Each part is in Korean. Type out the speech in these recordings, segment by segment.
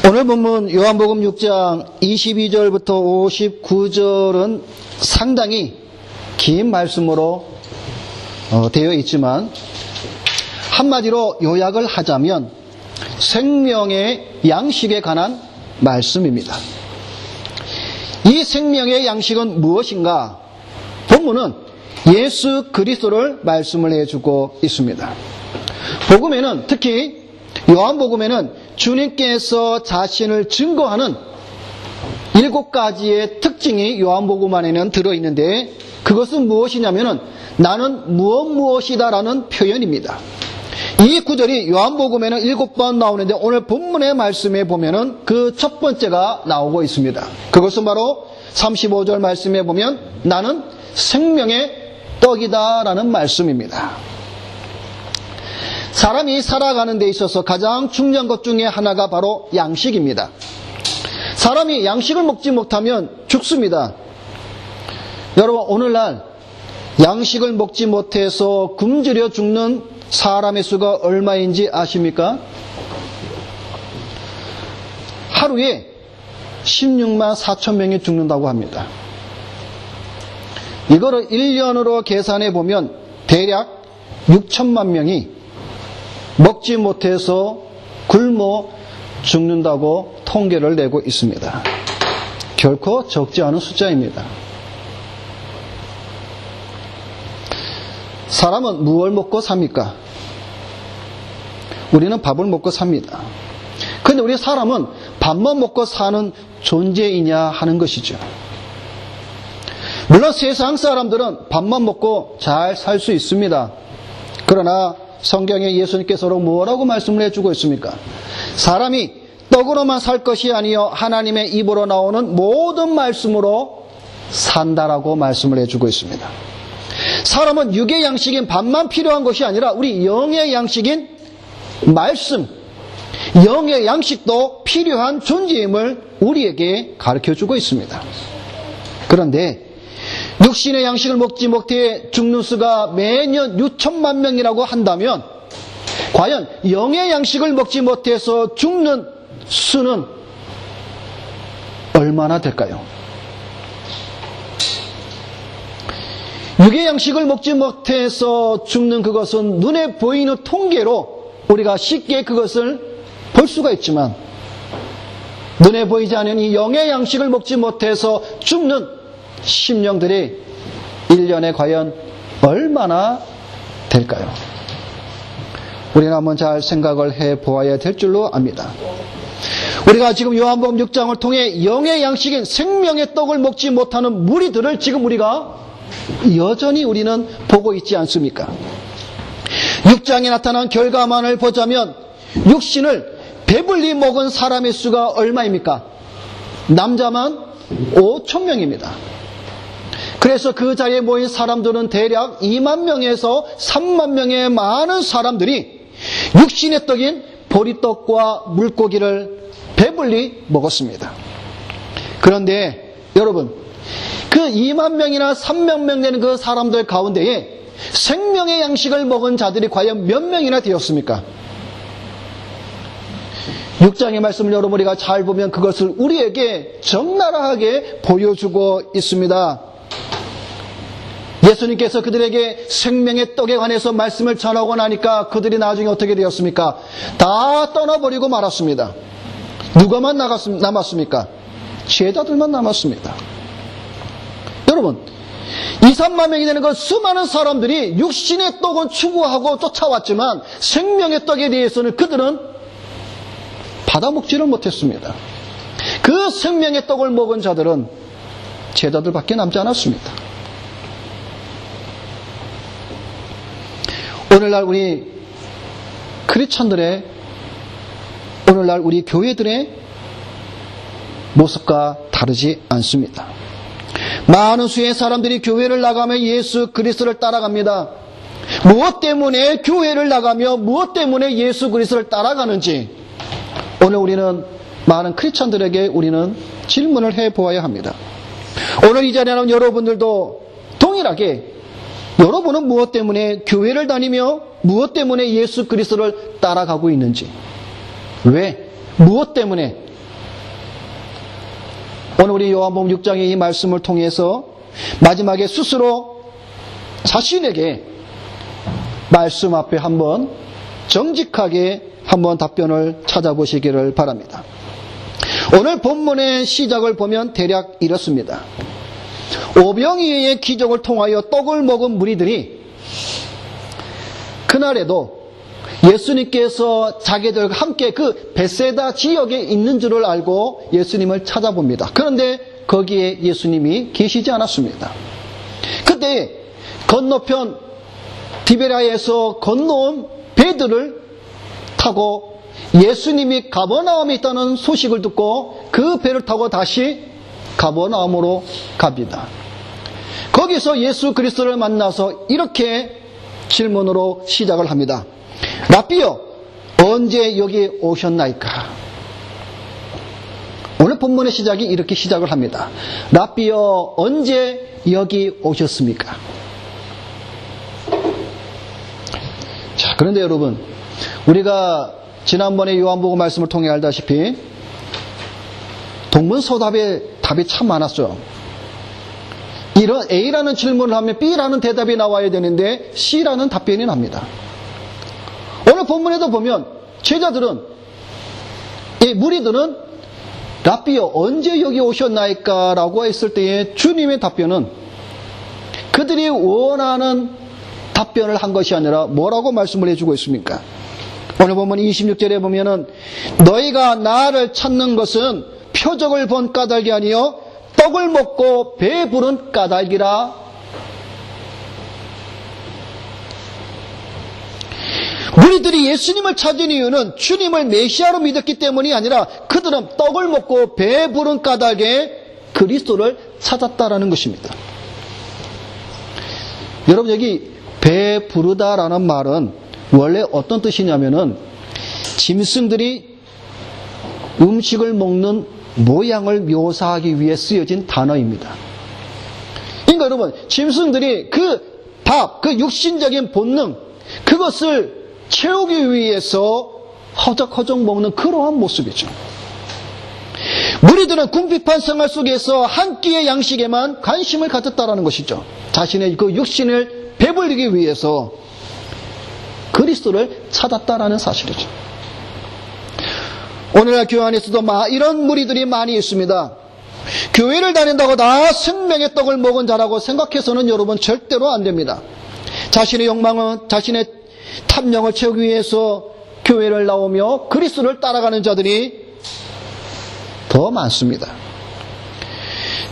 오늘 본문 요한복음 6장 22절부터 59절은 상당히 긴 말씀으로 되어 있지만 한마디로 요약을 하자면 생명의 양식에 관한 말씀입니다. 이 생명의 양식은 무엇인가? 본문은 예수 그리스도를 말씀을 해주고 있습니다. 복음에는, 특히 요한복음에는 주님께서 자신을 증거하는 7가지의 특징이 요한복음 안에는 들어있는데, 그것은 무엇이냐면은 나는 무엇이다라는 표현입니다. 이 구절이 요한복음에는 7번 나오는데 오늘 본문의 말씀에 보면은 그 첫 번째가 나오고 있습니다. 그것은 바로 35절 말씀에 보면 나는 생명의 떡이다라는 말씀입니다. 사람이 살아가는 데 있어서 가장 중요한 것 중에 하나가 바로 양식입니다. 사람이 양식을 먹지 못하면 죽습니다. 여러분, 오늘날 양식을 먹지 못해서 굶주려 죽는 사람의 수가 얼마인지 아십니까? 하루에 16만 4천 명이 죽는다고 합니다. 이거를 1년으로 계산해 보면 대략 6천만 명이 먹지 못해서 굶어 죽는다고 통계를 내고 있습니다. 결코 적지 않은 숫자입니다. 사람은 무엇을 먹고 삽니까? 우리는 밥을 먹고 삽니다. 그런데 우리 사람은 밥만 먹고 사는 존재이냐 하는 것이죠. 물론 세상 사람들은 밥만 먹고 잘 살 수 있습니다. 그러나 성경에 예수님께서 뭐라고 말씀을 해주고 있습니까? 사람이 떡으로만 살 것이 아니요 하나님의 입으로 나오는 모든 말씀으로 산다라고 말씀을 해주고 있습니다. 사람은 육의 양식인 밥만 필요한 것이 아니라 우리 영의 양식인 말씀, 영의 양식도 필요한 존재임을 우리에게 가르쳐주고 있습니다. 그런데 육신의 양식을 먹지 못해 죽는 수가 매년 6천만 명이라고 한다면 과연 영의 양식을 먹지 못해서 죽는 수는 얼마나 될까요? 육의 양식을 먹지 못해서 죽는 그것은 눈에 보이는 통계로 우리가 쉽게 그것을 볼 수가 있지만 눈에 보이지 않는 이 영의 양식을 먹지 못해서 죽는 심령들이 1년에 과연 얼마나 될까요? 우리는 한번 잘 생각을 해보아야 될 줄로 압니다. 우리가 지금 요한복음 6장을 통해 영의 양식인 생명의 떡을 먹지 못하는 무리들을 지금 우리가 여전히 우리는 보고 있지 않습니까? 6장에 나타난 결과만을 보자면 육신을 배불리 먹은 사람의 수가 얼마입니까? 남자만 5천 명입니다. 그래서 그 자리에 모인 사람들은 대략 2만 명에서 3만 명의 많은 사람들이 육신의 떡인 보리떡과 물고기를 배불리 먹었습니다. 그런데 여러분, 그 2만 명이나 3만 명 되는 그 사람들 가운데에 생명의 양식을 먹은 자들이 과연 몇 명이나 되었습니까? 6장의 말씀을 여러분 우리가 잘 보면 그것을 우리에게 적나라하게 보여주고 있습니다. 예수님께서 그들에게 생명의 떡에 관해서 말씀을 전하고 나니까 그들이 나중에 어떻게 되었습니까? 다 떠나버리고 말았습니다. 누가만 남았습니까? 제자들만 남았습니다. 여러분, 2, 3만 명이 되는 그 수많은 사람들이 육신의 떡은 추구하고 쫓아왔지만 생명의 떡에 대해서는 그들은 받아먹지를 못했습니다. 그 생명의 떡을 먹은 자들은 제자들밖에 남지 않았습니다. 오늘날 우리 크리스천들의, 오늘날 우리 교회들의 모습과 다르지 않습니다. 많은 수의 사람들이 교회를 나가며 예수 그리스도를 따라갑니다. 무엇 때문에 교회를 나가며 무엇 때문에 예수 그리스도를 따라가는지 오늘 우리는 많은 크리스천들에게 우리는 질문을 해보아야 합니다. 오늘 이 자리에 나온 여러분들도 동일하게 여러분은 무엇 때문에 교회를 다니며 무엇 때문에 예수 그리스도를 따라가고 있는지, 왜, 무엇 때문에 오늘 우리 요한복음 6장의 이 말씀을 통해서 마지막에 스스로 자신에게 말씀 앞에 한번 정직하게 한번 답변을 찾아보시기를 바랍니다. 오늘 본문의 시작을 보면 대략 이렇습니다. 오병이어의 기적을 통하여 떡을 먹은 무리들이 그날에도 예수님께서 자기들과 함께 그 베세다 지역에 있는 줄을 알고 예수님을 찾아봅니다. 그런데 거기에 예수님이 계시지 않았습니다. 그때 건너편 디베랴에서 건너온 배들을 타고 예수님이 가버나움에 있다는 소식을 듣고 그 배를 타고 다시 가버나움으로 갑니다. 거기서 예수 그리스도를 만나서 이렇게 질문으로 시작을 합니다. 라삐여, 언제 여기 오셨나이까? 오늘 본문의 시작이 이렇게 시작을 합니다. 라삐여, 언제 여기 오셨습니까? 자, 그런데 여러분, 우리가 지난번에 요한복음 말씀을 통해 알다시피 동문서답의 답이 참 많았죠. 이런 A라는 질문을 하면 B라는 대답이 나와야 되는데 C라는 답변이 납니다. 오늘 본문에도 보면 제자들은, 무리들은 라삐여 언제 여기 오셨나이까? 라고 했을 때의 주님의 답변은 그들이 원하는 답변을 한 것이 아니라 뭐라고 말씀을 해주고 있습니까? 오늘 보면 26절에 보면은 너희가 나를 찾는 것은 표적을 본 까닭이 아니요 떡을 먹고 배부른 까닭이라. 무리들이 예수님을 찾은 이유는 주님을 메시아로 믿었기 때문이 아니라 그들은 떡을 먹고 배부른 까닭에 그리스도를 찾았다라는 것입니다. 여러분, 여기 배부르다라는 말은 원래 어떤 뜻이냐면은 짐승들이 음식을 먹는 모양을 묘사하기 위해 쓰여진 단어입니다. 그러니까 여러분, 짐승들이 그 밥, 그 육신적인 본능, 그것을 채우기 위해서 허적허적 먹는 그러한 모습이죠. 무리들은 궁핍한 생활 속에서 한 끼의 양식에만 관심을 가졌다라는 것이죠. 자신의 그 육신을 배불리기 위해서 그리스도를 찾았다라는 사실이죠. 오늘날 교회 안에서도 이런 무리들이 많이 있습니다. 교회를 다닌다고 다 생명의 떡을 먹은 자라고 생각해서는 여러분 절대로 안 됩니다. 자신의 욕망은 자신의 탐령을 채우기 위해서 교회를 나오며 그리스도를 따라가는 자들이 더 많습니다.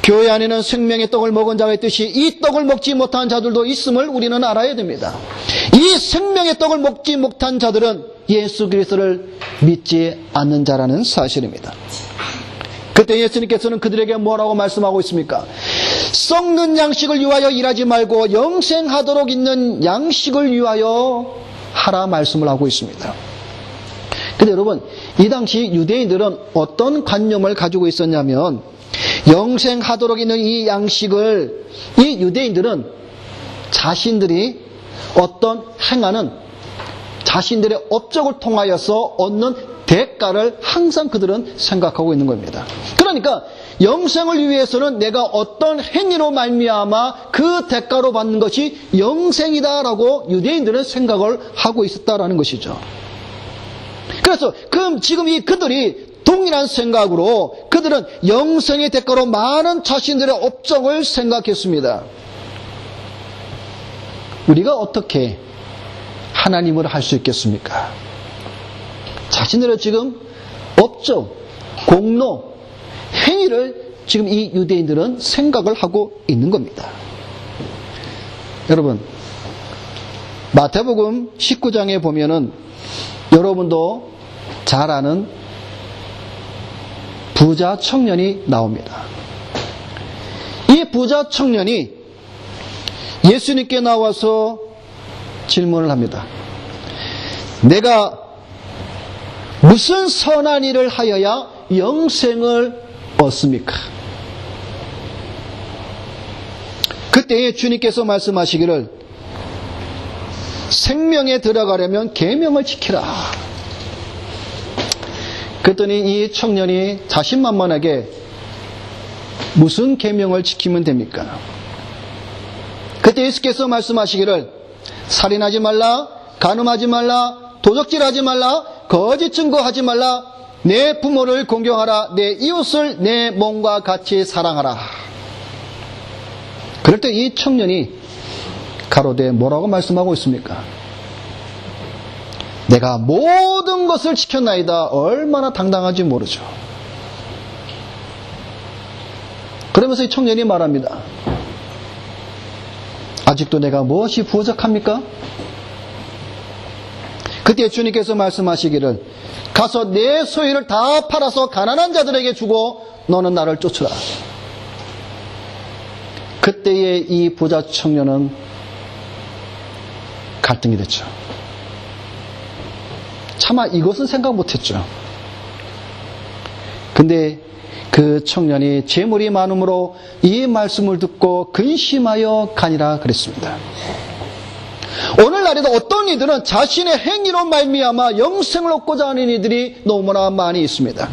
교회 안에는 생명의 떡을 먹은 자가 있듯이 이 떡을 먹지 못한 자들도 있음을 우리는 알아야 됩니다. 이 생명의 떡을 먹지 못한 자들은 예수 그리스도를 믿지 않는 자라는 사실입니다. 그때 예수님께서는 그들에게 뭐라고 말씀하고 있습니까? 썩는 양식을 위하여 일하지 말고 영생하도록 있는 양식을 위하여 하라 말씀을 하고 있습니다. 근데 여러분, 이 당시 유대인들은 어떤 관념을 가지고 있었냐면 영생하도록 있는 이 양식을 이 유대인들은 자신들이 어떤 행하는 자신들의 업적을 통하여서 얻는 대가를 항상 그들은 생각하고 있는 겁니다. 그러니까 영생을 위해서는 내가 어떤 행위로 말미암아 그 대가로 받는 것이 영생이다라고 유대인들은 생각을 하고 있었다라는 것이죠. 그래서 지금 그들이 동일한 생각으로 그들은 영생의 대가로 많은 자신들의 업적을 생각했습니다. 우리가 어떻게 하나님을 할 수 있겠습니까? 자신들의 지금 업적, 공로, 행위를 지금 이 유대인들은 생각을 하고 있는 겁니다. 여러분, 마태복음 19장에 보면은 여러분도 잘 아는 부자 청년이 나옵니다. 이 부자 청년이 예수님께 나와서 질문을 합니다. 내가 무슨 선한 일을 하여야 영생을 얻습니까? 그때 주님께서 말씀하시기를 생명에 들어가려면 계명을 지키라. 그랬더니 이 청년이 자신만만하게 무슨 계명을 지키면 됩니까? 그때 예수께서 말씀하시기를 살인하지 말라, 간음하지 말라, 도적질하지 말라, 거짓 증거하지 말라, 내 부모를 공경하라, 내 이웃을 내 몸과 같이 사랑하라. 그럴 때 이 청년이 가로되 뭐라고 말씀하고 있습니까? 내가 모든 것을 지켰나이다. 얼마나 당당한지 모르죠. 그러면서 이 청년이 말합니다. 아직도 내가 무엇이 부족합니까? 그때 주님께서 말씀하시기를 가서 내 소유를 다 팔아서 가난한 자들에게 주고 너는 나를 쫓으라. 그때의 이 부자 청년은 갈등이 됐죠. 차마 이것은 생각 못했죠. 근데 그 청년이 재물이 많음으로 이 말씀을 듣고 근심하여 가니라 그랬습니다. 오늘날에도 어떤 이들은 자신의 행위로 말미암아 영생을 얻고자 하는 이들이 너무나 많이 있습니다.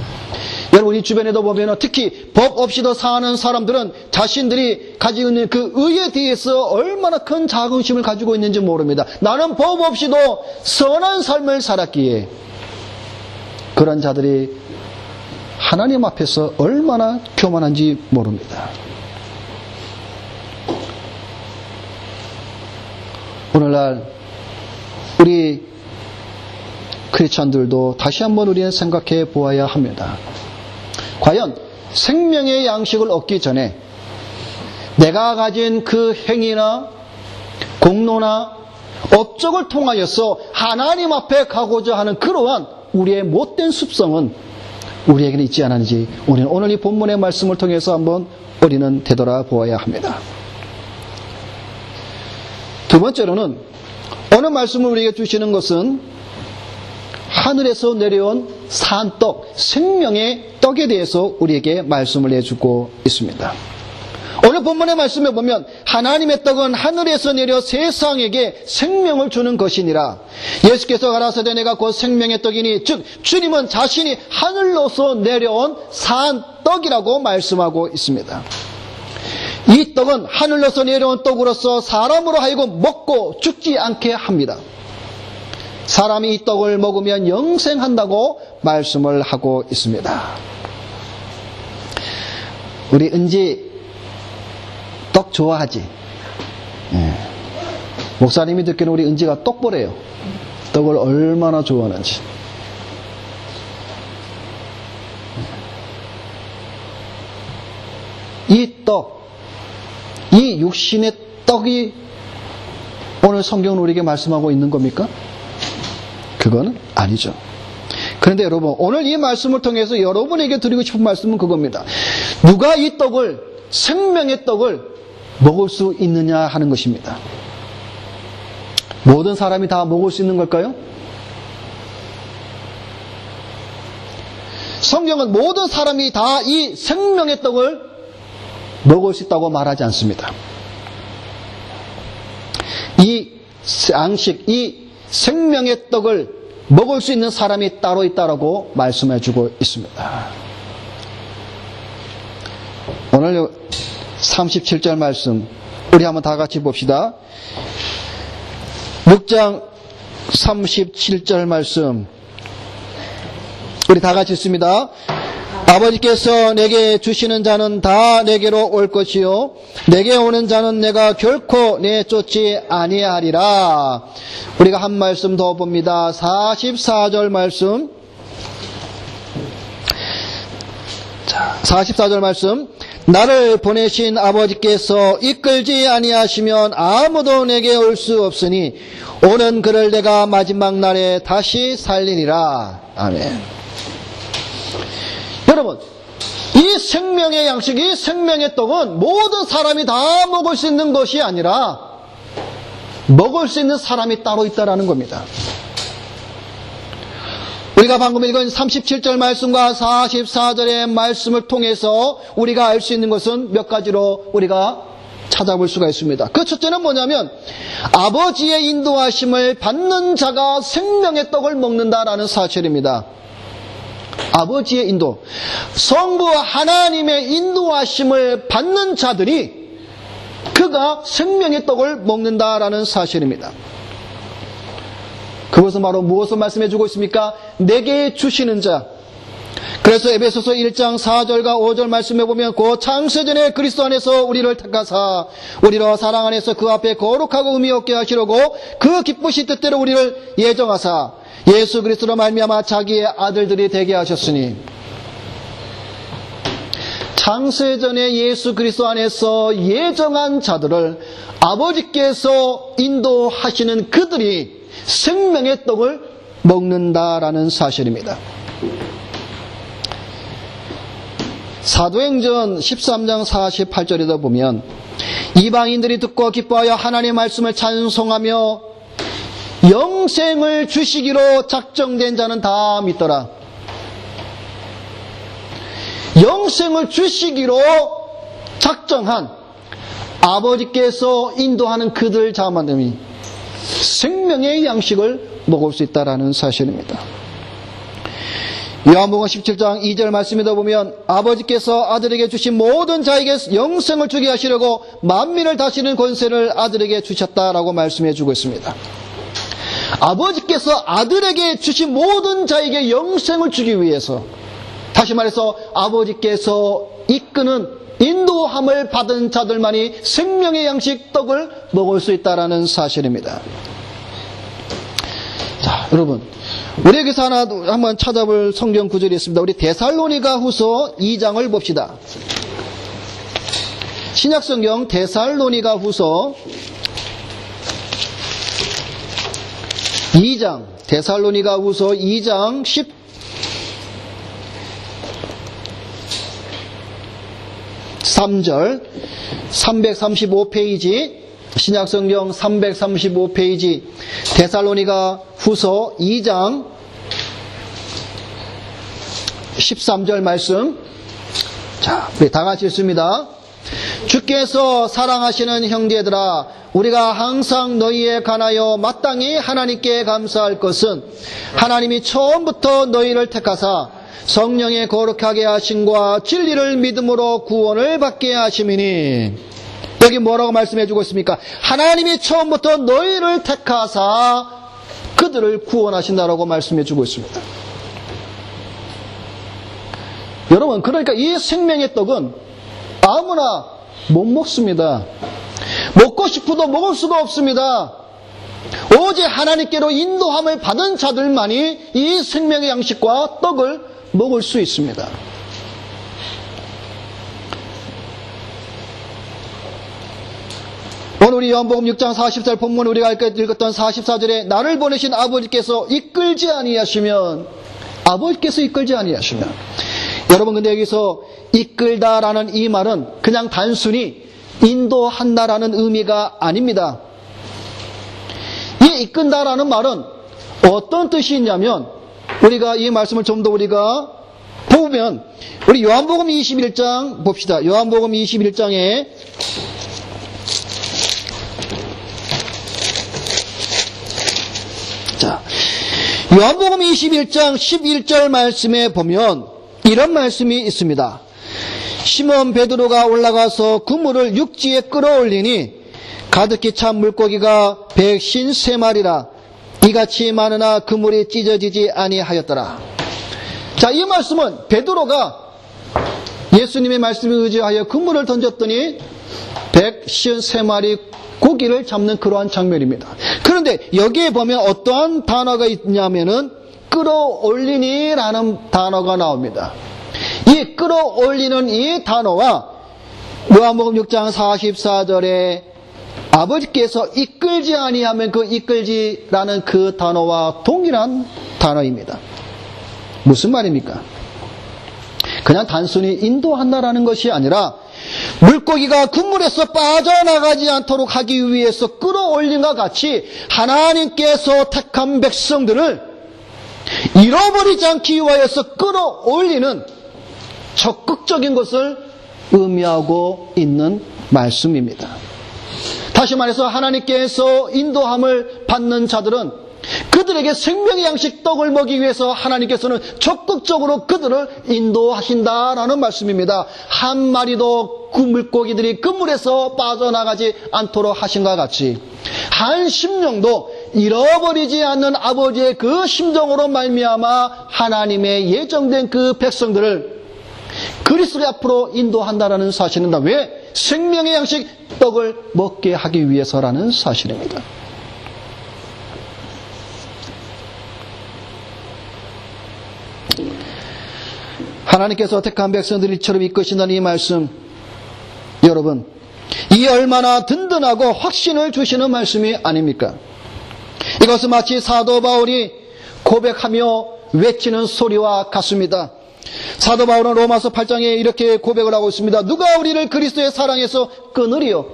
여러분 이 주변에도 보면 특히 법 없이도 사는 사람들은 자신들이 가지고 있는 그 의에 대해서 얼마나 큰 자긍심을 가지고 있는지 모릅니다. 나는 법 없이도 선한 삶을 살았기에 그런 자들이 하나님 앞에서 얼마나 교만한지 모릅니다. 오늘날 우리 크리스찬들도 다시 한번 우리는 생각해 보아야 합니다. 과연 생명의 양식을 얻기 전에 내가 가진 그 행위나 공로나 업적을 통하여서 하나님 앞에 가고자 하는 그러한 우리의 못된 습성은 우리에게는 있지 않은지 우리는 오늘 이 본문의 말씀을 통해서 한번 우리는 되돌아보아야 합니다. 두 번째로는 오늘 말씀을 우리에게 주시는 것은 하늘에서 내려온 산떡, 생명의 떡에 대해서 우리에게 말씀을 해주고 있습니다. 오늘 본문의 말씀에 보면 하나님의 떡은 하늘에서 내려 세상에게 생명을 주는 것이니라. 예수께서 가라사대 내가 곧 생명의 떡이니 즉 주님은 자신이 하늘로서 내려온 산떡이라고 말씀하고 있습니다. 이 떡은 하늘로서 내려온 떡으로서 사람으로 하여금 먹고 죽지 않게 합니다. 사람이 이 떡을 먹으면 영생한다고 말씀을 하고 있습니다. 우리 은지 떡 좋아하지? 목사님이 듣기는 우리 은지가 떡보래요. 떡을 얼마나 좋아하는지. 이 떡, 이 육신의 떡이 오늘 성경은 우리에게 말씀하고 있는 겁니까? 그거는 아니죠. 그런데 여러분, 오늘 이 말씀을 통해서 여러분에게 드리고 싶은 말씀은 그겁니다. 누가 이 떡을, 생명의 떡을 먹을 수 있느냐 하는 것입니다. 모든 사람이 다 먹을 수 있는 걸까요? 성경은 모든 사람이 다 이 생명의 떡을 먹을 수 있다고 말하지 않습니다. 이 양식, 이 생명의 떡을 먹을 수 있는 사람이 따로 있다고 말씀해주고 있습니다. 오늘 37절 말씀 우리 한번 다 같이 봅시다. 6장 37절 말씀 우리 다 같이 읽습니다. 아버지께서 내게 주시는 자는 다 내게로 올 것이요 내게 오는 자는 내가 결코 내쫓지 아니하리라. 우리가 한 말씀 더 봅니다. 44절 말씀. 자, 44절 말씀. 나를 보내신 아버지께서 이끌지 아니하시면 아무도 내게 올 수 없으니 오는 그를 내가 마지막 날에 다시 살리리라. 아멘. 여러분, 이 생명의 양식, 이 생명의 떡은 모든 사람이 다 먹을 수 있는 것이 아니라 먹을 수 있는 사람이 따로 있다는 겁니다. 우리가 방금 읽은 37절 말씀과 44절의 말씀을 통해서 우리가 알 수 있는 것은 몇 가지로 우리가 찾아볼 수가 있습니다. 그 첫째는 뭐냐면 아버지의 인도하심을 받는 자가 생명의 떡을 먹는다라는 사실입니다. 아버지의 인도, 성부 하나님의 인도하심을 받는 자들이 그가 생명의 떡을 먹는다라는 사실입니다. 그것은 바로 무엇을 말씀해 주고 있습니까? 내게 주시는 자. 그래서 에베소서 1장 4절과 5절 말씀해 보면 그 창세전에 그리스도 안에서 우리를 택하사 우리로 사랑 안에서 그 앞에 거룩하고 의미 없게 하시려고 그 기쁘신 뜻대로 우리를 예정하사 예수 그리스도로 말미암아 자기의 아들들이 되게 하셨으니, 창세전에 예수 그리스도 안에서 예정한 자들을 아버지께서 인도하시는 그들이 생명의 떡을 먹는다라는 사실입니다. 사도행전 13장 48절에도 보면 이방인들이 듣고 기뻐하여 하나님의 말씀을 찬송하며 영생을 주시기로 작정된 자는 다 믿더라. 영생을 주시기로 작정한 아버지께서 인도하는 그들 자만이 생명의 양식을 먹을 수 있다라는 사실입니다. 요한복음 17장 2절 말씀에도 보면 아버지께서 아들에게 주신 모든 자에게 영생을 주게 하시려고 만민을 다스리는 권세를 아들에게 주셨다라고 말씀해 주고 있습니다. 아버지께서 아들에게 주신 모든 자에게 영생을 주기 위해서, 다시 말해서 아버지께서 이끄는 인도함을 받은 자들만이 생명의 양식 떡을 먹을 수 있다라는 사실입니다. 자, 여러분, 우리에게서 하나 한번 찾아볼 성경 구절이 있습니다. 우리 데살로니가 후서 2장을 봅시다. 신약성경 데살로니가 후서 2장, 데살로니가 후서 2장 13절, 335페이지, 신약성경 335페이지, 데살로니가 후서 2장 13절 말씀. 자, 우리 다 같이 읽습니다. 주께서 사랑하시는 형제들아, 우리가 항상 너희에 관하여 마땅히 하나님께 감사할 것은 하나님이 처음부터 너희를 택하사 성령의 거룩하게 하심과 진리를 믿음으로 구원을 받게 하심이니. 여기 뭐라고 말씀해 주고 있습니까? 하나님이 처음부터 너희를 택하사 그들을 구원하신다라고 말씀해 주고 있습니다. 여러분, 그러니까 이 생명의 떡은 아무나 못 먹습니다. 먹고 싶어도 먹을 수가 없습니다. 오직 하나님께로 인도함을 받은 자들만이 이 생명의 양식과 떡을 먹을 수 있습니다. 오늘 우리 요한복음 6장 44절 본문 우리가 읽었던 44절에 나를 보내신 아버지께서 이끌지 아니하시면, 아버지께서 이끌지 아니하시면, 여러분, 근데 여기서 이끌다라는 이 말은 그냥 단순히 인도한다라는 의미가 아닙니다. 이 이끈다라는 말은 어떤 뜻이 있냐면, 우리가 이 말씀을 좀 더 우리가 보면, 우리 요한복음 21장 봅시다. 요한복음 21장에 자, 요한복음 21장 11절 말씀에 보면 이런 말씀이 있습니다. 시몬 베드로가 올라가서 그물을 육지에 끌어올리니 가득히 찬 물고기가 153마리라. 이같이 많으나 그물이 찢어지지 아니하였더라. 자, 이 말씀은 베드로가 예수님의 말씀에 의지하여 그물을 던졌더니 153마리 고기를 잡는 그러한 장면입니다. 그런데 여기에 보면 어떠한 단어가 있냐면은 끌어올리니라는 단어가 나옵니다. 이 끌어올리는 이 단어와 요한복음 6장 44절에 아버지께서 이끌지 아니하면 그 이끌지라는 그 단어와 동일한 단어입니다. 무슨 말입니까? 그냥 단순히 인도한다라는 것이 아니라 물고기가 그물에서 빠져나가지 않도록 하기 위해서 끌어올린과 같이 하나님께서 택한 백성들을 잃어버리지 않기 위하여서 끌어올리는 적극적인 것을 의미하고 있는 말씀입니다. 다시 말해서 하나님께서 인도함을 받는 자들은 그들에게 생명의 양식 떡을 먹이기 위해서 하나님께서는 적극적으로 그들을 인도하신다라는 말씀입니다. 한 마리도 그 물고기들이 그 물에서 빠져나가지 않도록 하신 것과 같이 한 심령도 잃어버리지 않는 아버지의 그 심정으로 말미암아 하나님의 예정된 그 백성들을 그리스도의 앞으로 인도한다라는 사실입니다. 왜? 생명의 양식 떡을 먹게 하기 위해서라는 사실입니다. 하나님께서 택한 백성들을 이처럼 이끄신다는 이 말씀, 여러분, 이 얼마나 든든하고 확신을 주시는 말씀이 아닙니까? 이것은 마치 사도 바울이 고백하며 외치는 소리와 같습니다. 사도 바울은 로마서 8장에 이렇게 고백을 하고 있습니다. 누가 우리를 그리스도의 사랑에서 끊으리요?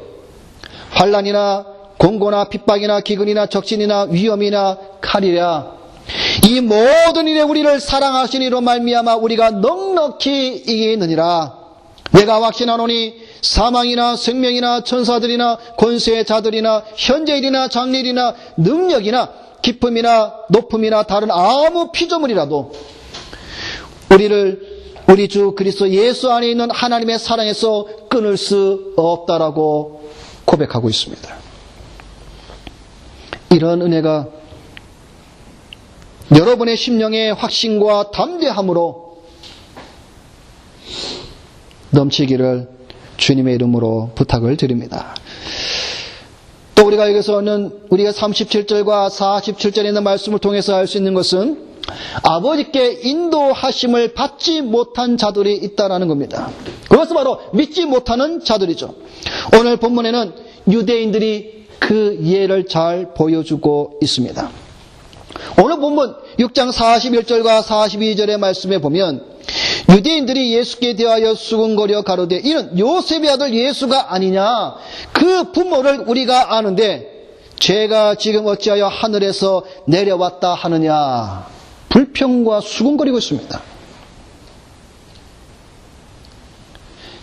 환난이나 공고나 핍박이나 기근이나 적신이나 위험이나 칼이랴. 이 모든 일에 우리를 사랑하시니로 말미암아 우리가 넉넉히 이기느니라. 내가 확신하노니 사망이나 생명이나 천사들이나 권세자들이나 현재일이나 장래일이나 능력이나 기쁨이나 높음이나 다른 아무 피조물이라도 우리 주 그리스도 예수 안에 있는 하나님의 사랑에서 끊을 수 없다라고 고백하고 있습니다. 이런 은혜가 여러분의 심령의 확신과 담대함으로 넘치기를 주님의 이름으로 부탁을 드립니다. 또 우리가 여기서는 우리가 37절과 47절에 있는 말씀을 통해서 알 수 있는 것은 아버지께 인도하심을 받지 못한 자들이 있다는 겁니다. 그것은 바로 믿지 못하는 자들이죠. 오늘 본문에는 유대인들이 그 예를 잘 보여주고 있습니다. 오늘 본문 6장 41절과 42절의 말씀에 보면 유대인들이 예수께 대하여 수군거려 가로되 이는 요셉의 아들 예수가 아니냐? 그 부모를 우리가 아는데 죄가 지금 어찌하여 하늘에서 내려왔다 하느냐? 불평과 수군거리고 있습니다.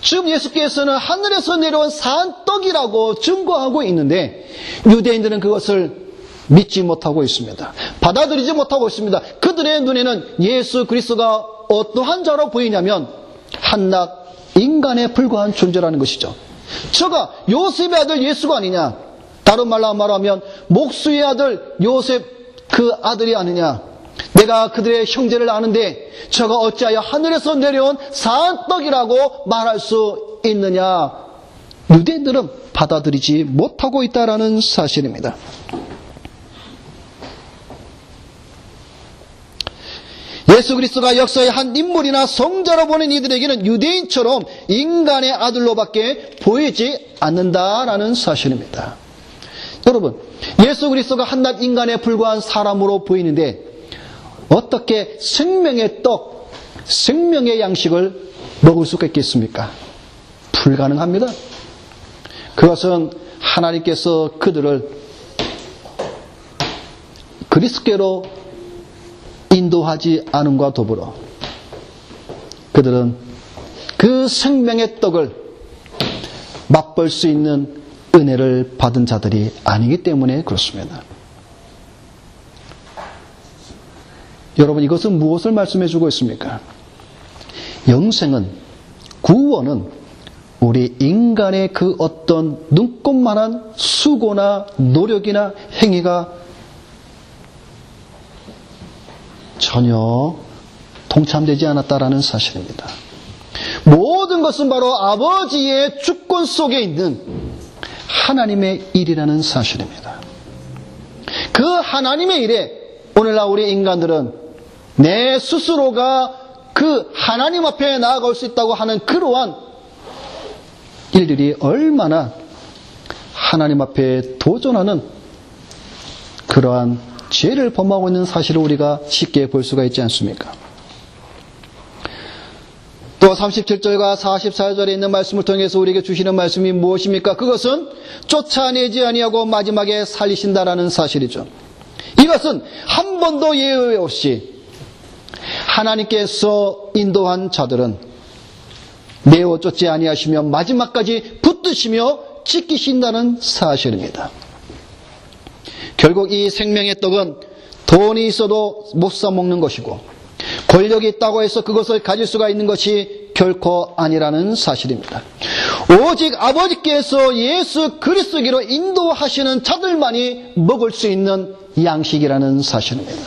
지금 예수께서는 하늘에서 내려온 산떡이라고 증거하고 있는데 유대인들은 그것을 믿지 못하고 있습니다. 받아들이지 못하고 있습니다. 그들의 눈에는 예수 그리스도가 어떠한 자로 보이냐면 한낱 인간에 불과한 존재라는 것이죠. 저가 요셉의 아들 예수가 아니냐? 다른 말로 말하면 목수의 아들 요셉 그 아들이 아니냐? 내가 그들의 형제를 아는데 저가 어찌하여 하늘에서 내려온 산떡이라고 말할 수 있느냐? 유대인들은 받아들이지 못하고 있다는 사실입니다. 예수 그리스도가 역사의 한 인물이나 성자로 보는 이들에게는 유대인처럼 인간의 아들로밖에 보이지 않는다라는 사실입니다. 여러분, 예수 그리스도가 한낱 인간에 불과한 사람으로 보이는데 어떻게 생명의 떡, 생명의 양식을 먹을 수가 있겠습니까? 불가능합니다. 그것은 하나님께서 그들을 그리스도께로 인도하지 않음과 더불어 그들은 그 생명의 떡을 맛볼 수 있는 은혜를 받은 자들이 아니기 때문에 그렇습니다. 여러분, 이것은 무엇을 말씀해 주고 있습니까? 영생은, 구원은 우리 인간의 그 어떤 눈꼽만한 수고나 노력이나 행위가 전혀 동참되지 않았다라는 사실입니다. 모든 것은 바로 아버지의 주권 속에 있는 하나님의 일이라는 사실입니다. 그 하나님의 일에 오늘날 우리 인간들은 내 스스로가 그 하나님 앞에 나아갈 수 있다고 하는 그러한 일들이 얼마나 하나님 앞에 도전하는 그러한 죄를 범하고 있는 사실을 우리가 쉽게 볼 수가 있지 않습니까? 또 37절과 44절에 있는 말씀을 통해서 우리에게 주시는 말씀이 무엇입니까? 그것은 쫓아내지 아니하고 마지막에 살리신다라는 사실이죠. 이것은 한 번도 예외 없이 하나님께서 인도한 자들은 내어 쫓지 아니하시며 마지막까지 붙드시며 지키신다는 사실입니다. 결국 이 생명의 떡은 돈이 있어도 못 사 먹는 것이고 권력이 있다고 해서 그것을 가질 수가 있는 것이 결코 아니라는 사실입니다. 오직 아버지께서 예수 그리스도로 인도하시는 자들만이 먹을 수 있는 양식이라는 사실입니다.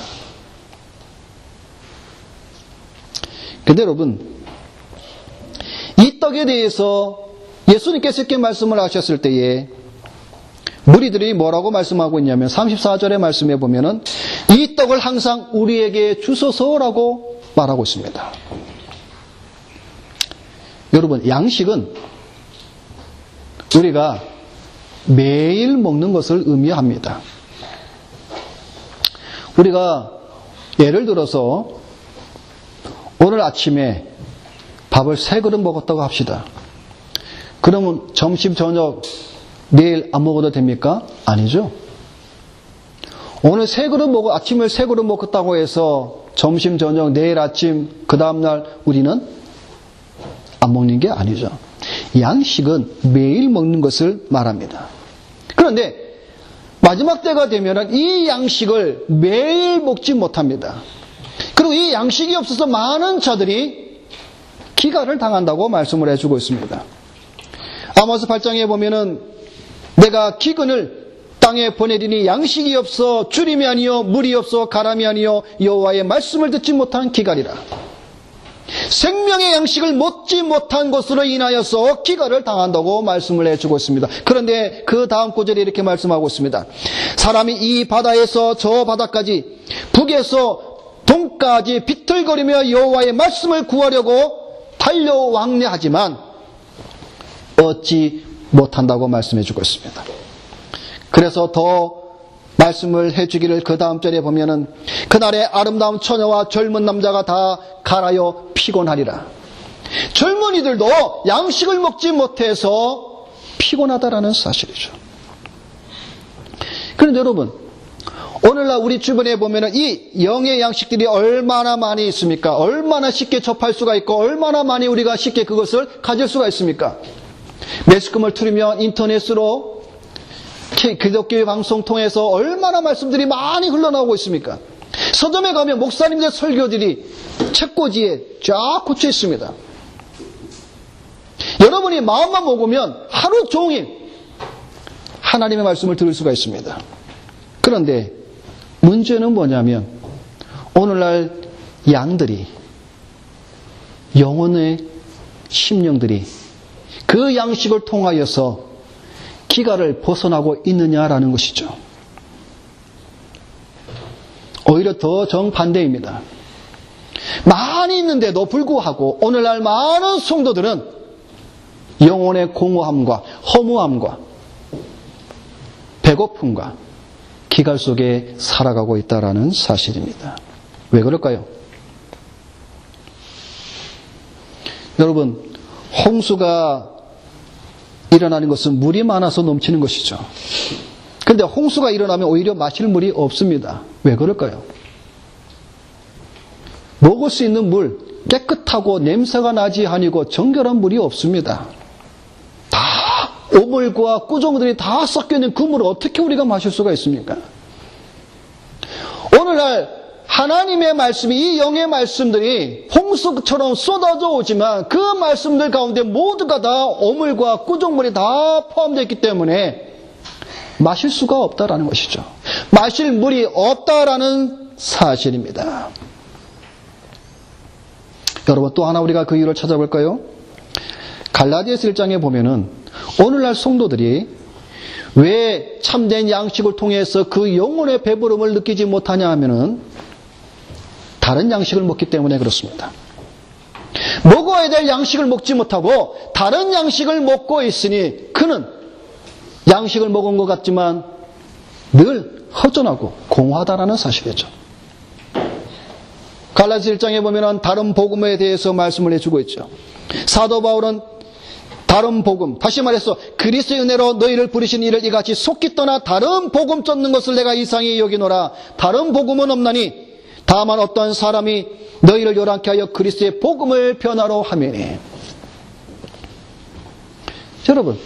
그런데 여러분, 이 떡에 대해서 예수님께서 이렇게 말씀을 하셨을 때에 무리들이 뭐라고 말씀하고 있냐면 34절의 말씀에 보면은 이 떡을 항상 우리에게 주소서라고 말하고 있습니다. 여러분, 양식은 우리가 매일 먹는 것을 의미합니다. 우리가 예를 들어서 오늘 아침에 밥을 3그릇 먹었다고 합시다. 그러면 점심, 저녁, 내일 안 먹어도 됩니까? 아니죠. 오늘 3그릇 먹고, 아침을 3그릇 먹었다고 해서 점심, 저녁, 내일 아침, 그 다음날 우리는 안 먹는 게 아니죠. 양식은 매일 먹는 것을 말합니다. 그런데 마지막 때가 되면 이 양식을 매일 먹지 못합니다. 그리고 이 양식이 없어서 많은 자들이 기갈을 당한다고 말씀을 해주고 있습니다. 아모스 8장에 보면은 내가 기근을 땅에 보내리니 양식이 없어 주림이 아니요 물이 없어 가람이 아니요 여호와의 말씀을 듣지 못한 기갈이라. 생명의 양식을 먹지 못한 것으로 인하여서 기갈을 당한다고 말씀을 해주고 있습니다. 그런데 그 다음 구절에 이렇게 말씀하고 있습니다. 사람이 이 바다에서 저 바다까지 북에서 동까지 비틀거리며 여호와의 말씀을 구하려고 달려왕래하지만 얻지 못한다고 말씀해 주고 있습니다. 그래서 더 말씀을 해주기를 그 다음 절에 보면은 그날에 아름다운 처녀와 젊은 남자가 다 갈아여 피곤하리라. 젊은이들도 양식을 먹지 못해서 피곤하다라는 사실이죠. 그런데 여러분, 오늘날 우리 주변에 보면은 이 영의 양식들이 얼마나 많이 있습니까? 얼마나 쉽게 접할 수가 있고 얼마나 많이 우리가 쉽게 그것을 가질 수가 있습니까? 매스컴을 틀으면 인터넷으로 기독교의 방송 통해서 얼마나 말씀들이 많이 흘러나오고 있습니까? 서점에 가면 목사님들 설교들이 책꽂이에 쫙 꽂혀 있습니다. 여러분이 마음만 먹으면 하루 종일 하나님의 말씀을 들을 수가 있습니다. 그런데 문제는 뭐냐면 오늘날 양들이, 영혼의 심령들이 그 양식을 통하여서 기갈을 벗어나고 있느냐라는 것이죠. 오히려 더 정반대입니다. 많이 있는데도 불구하고 오늘날 많은 성도들은 영혼의 공허함과 허무함과 배고픔과 기갈 속에 살아가고 있다라는 사실입니다. 왜 그럴까요? 여러분, 홍수가 일어나는 것은 물이 많아서 넘치는 것이죠. 그런데 홍수가 일어나면 오히려 마실 물이 없습니다. 왜 그럴까요? 먹을 수 있는 물, 깨끗하고 냄새가 나지 아니고 정결한 물이 없습니다. 다 오물과 꾸정들이 다 섞여있는 그 물을 어떻게 우리가 마실 수가 있습니까? 오늘날 하나님의 말씀이, 이 영의 말씀들이 홍수처럼 쏟아져 오지만 그 말씀들 가운데 모두가 다 오물과 꾸정물이 다 포함되어 있기 때문에 마실 수가 없다라는 것이죠. 마실 물이 없다라는 사실입니다. 여러분, 또 하나 우리가 그 이유를 찾아볼까요? 갈라디아서 1장에 보면은 오늘날 성도들이 왜 참된 양식을 통해서 그 영혼의 배부름을 느끼지 못하냐 하면은 다른 양식을 먹기 때문에 그렇습니다. 먹어야 될 양식을 먹지 못하고 다른 양식을 먹고 있으니 그는 양식을 먹은 것 같지만 늘 허전하고 공허하다라는 사실이죠. 갈라디아서 1장에 보면 다른 복음에 대해서 말씀을 해주고 있죠. 사도 바울은 다른 복음, 다시 말해서 그리스도의 은혜로 너희를 부르신 이를 이같이 속기 떠나 다른 복음 쫓는 것을 내가 이상히 여기노라. 다른 복음은 없나니 다만 어떤 사람이 너희를 요란케 하여 그리스도의 복음을 변화로 하매니. 여러분,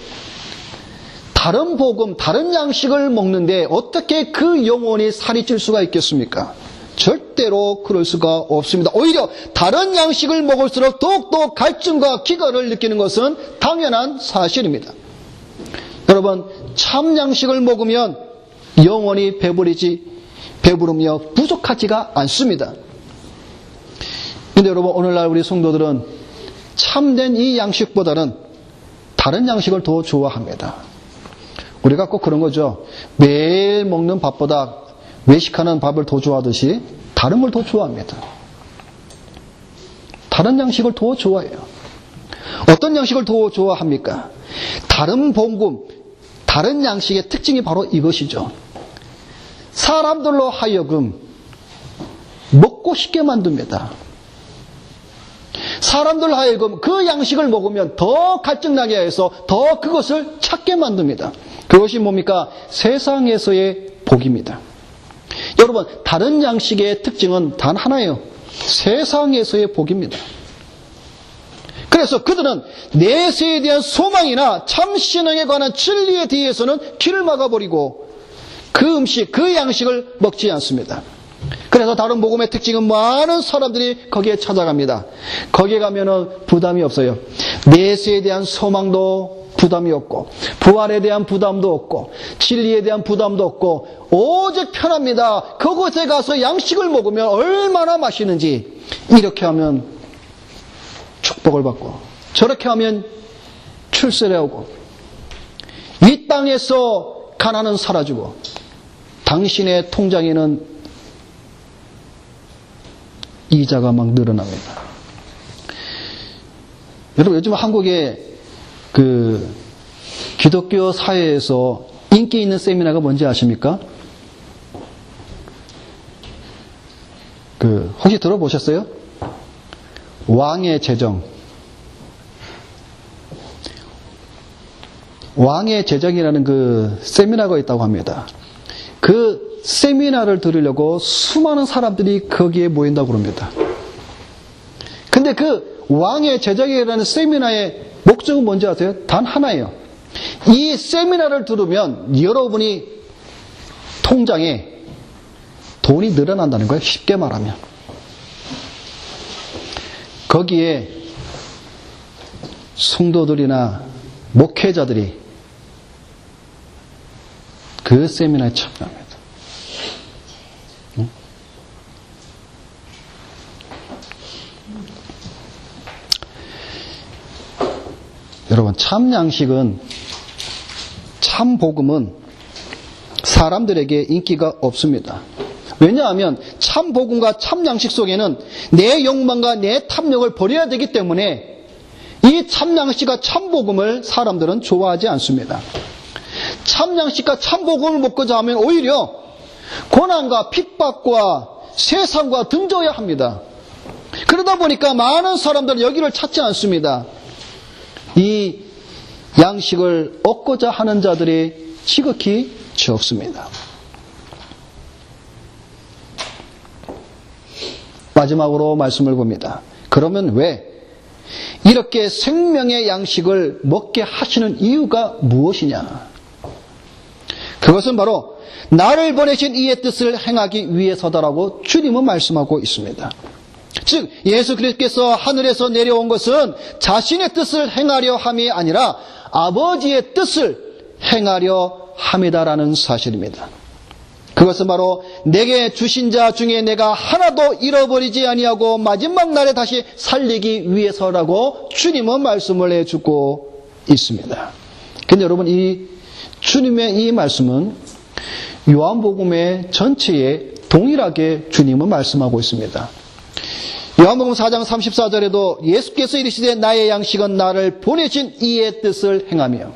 다른 복음, 다른 양식을 먹는데 어떻게 그 영혼이 살이 찔 수가 있겠습니까? 절대로 그럴 수가 없습니다. 오히려 다른 양식을 먹을수록 더욱더 갈증과 기거를 느끼는 것은 당연한 사실입니다. 여러분, 참 양식을 먹으면 영혼이 배부르며 부족하지가 않습니다. 그런데 여러분, 오늘날 우리 성도들은 참된 이 양식보다는 다른 양식을 더 좋아합니다. 우리가 꼭 그런 거죠. 매일 먹는 밥보다 외식하는 밥을 더 좋아하듯이 다른 걸 더 좋아합니다. 다른 양식을 더 좋아해요. 어떤 양식을 더 좋아합니까? 다른 복음, 다른 양식의 특징이 바로 이것이죠. 사람들로 하여금 먹고 싶게 만듭니다. 사람들 하여금 그 양식을 먹으면 더 갈증나게 해서 더 그것을 찾게 만듭니다. 그것이 뭡니까? 세상에서의 복입니다. 여러분, 다른 양식의 특징은 단 하나예요. 세상에서의 복입니다. 그래서 그들은 내세에 대한 소망이나 참신앙에 관한 진리에 대해서는 길을 막아버리고 그 음식, 그 양식을 먹지 않습니다. 그래서 다른 복음의 특징은 많은 사람들이 거기에 찾아갑니다. 거기에 가면은 부담이 없어요. 내세에 대한 소망도 부담이 없고, 부활에 대한 부담도 없고, 진리에 대한 부담도 없고, 오직 편합니다. 그곳에 가서 양식을 먹으면 얼마나 맛있는지. 이렇게 하면 축복을 받고, 저렇게 하면 출세를 하고, 이 땅에서 가난은 사라지고, 당신의 통장에는 이자가 막 늘어납니다. 여러분, 요즘 한국의 기독교 사회에서 인기 있는 세미나가 뭔지 아십니까? 혹시 들어보셨어요? 왕의 재정. 왕의 재정이라는 그 세미나가 있다고 합니다. 그 세미나를 들으려고 수많은 사람들이 거기에 모인다고 그럽니다. 근데 그 왕의 재정이라는 세미나의 목적은 뭔지 아세요? 단 하나예요. 이 세미나를 들으면 여러분이 통장에 돈이 늘어난다는 거예요. 쉽게 말하면. 거기에 성도들이나 목회자들이 그 세미나에 참여합니다. 여러분, 참 양식은, 참 복음은 사람들에게 인기가 없습니다. 왜냐하면 참 복음과 참 양식 속에는 내 욕망과 내 탐욕을 버려야 되기 때문에 이 참 양식과 참 복음을 사람들은 좋아하지 않습니다. 참 양식과 참 복음을 먹고자 하면 오히려 고난과 핍박과 세상과 등져야 합니다. 그러다 보니까 많은 사람들은 여기를 찾지 않습니다. 이 양식을 얻고자 하는 자들이 지극히 적습니다. 마지막으로 말씀을 봅니다. 그러면 왜 이렇게 생명의 양식을 먹게 하시는 이유가 무엇이냐? 그것은 바로 나를 보내신 이의 뜻을 행하기 위해서다라고 주님은 말씀하고 있습니다. 즉 예수 그리스도께서 하늘에서 내려온 것은 자신의 뜻을 행하려 함이 아니라 아버지의 뜻을 행하려 함이다라는 사실입니다. 그것은 바로 내게 주신 자 중에 내가 하나도 잃어버리지 아니하고 마지막 날에 다시 살리기 위해서라고 주님은 말씀을 해주고 있습니다. 그런데 여러분, 이 주님의 이 말씀은 요한복음의 전체에 동일하게 주님은 말씀하고 있습니다. 요한복음 4장 34절에도 예수께서 이르시되 나의 양식은 나를 보내신 이의 뜻을 행하며,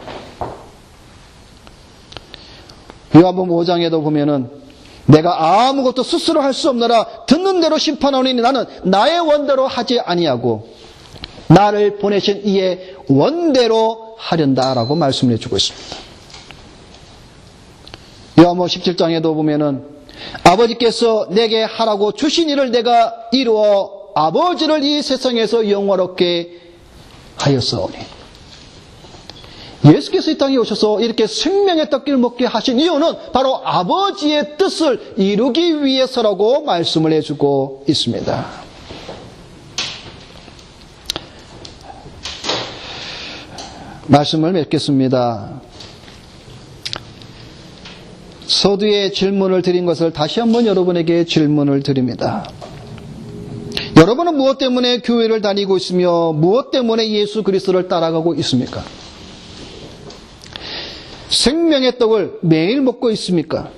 요한복음 5장에도 보면은 내가 아무것도 스스로 할 수 없노라 듣는 대로 심판하오니 나는 나의 원대로 하지 아니하고 나를 보내신 이의 원대로 하련다라고 말씀을 해주고 있습니다. 요한복음 17장에도 보면은 아버지께서 내게 하라고 주신 일을 내가 이루어 아버지를 이 세상에서 영화롭게 하였사오니, 예수께서 이 땅에 오셔서 이렇게 생명의 떡을 먹게 하신 이유는 바로 아버지의 뜻을 이루기 위해서라고 말씀을 해주고 있습니다. 말씀을 맺겠습니다. 서두에 질문을 드린 것을 다시 한번 여러분에게 질문을 드립니다. 여러분은 무엇 때문에 교회를 다니고 있으며 무엇 때문에 예수 그리스도를 따라가고 있습니까? 생명의 떡을 매일 먹고 있습니까?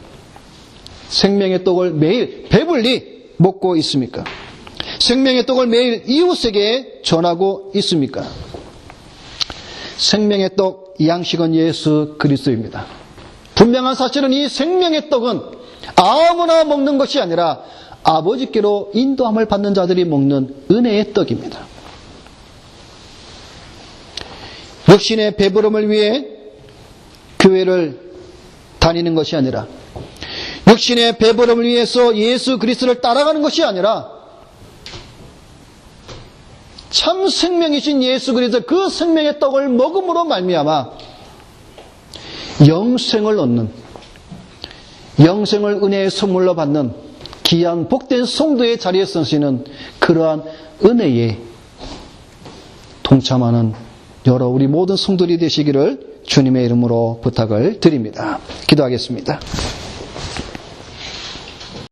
생명의 떡을 매일 배불리 먹고 있습니까? 생명의 떡을 매일 이웃에게 전하고 있습니까? 생명의 떡, 양식은 예수 그리스도입니다. 분명한 사실은 이 생명의 떡은 아무나 먹는 것이 아니라 아버지께로 인도함을 받는 자들이 먹는 은혜의 떡입니다. 육신의 배부름을 위해 교회를 다니는 것이 아니라, 육신의 배부름을 위해서 예수 그리스도를 따라가는 것이 아니라, 참 생명이신 예수 그리스도 그 생명의 떡을 먹음으로 말미암아 영생을 얻는, 영생을 은혜의 선물로 받는 귀한 복된 성도의 자리에 서시는 그러한 은혜에 동참하는 여러 우리 모든 성도들이 되시기를 주님의 이름으로 부탁을 드립니다. 기도하겠습니다.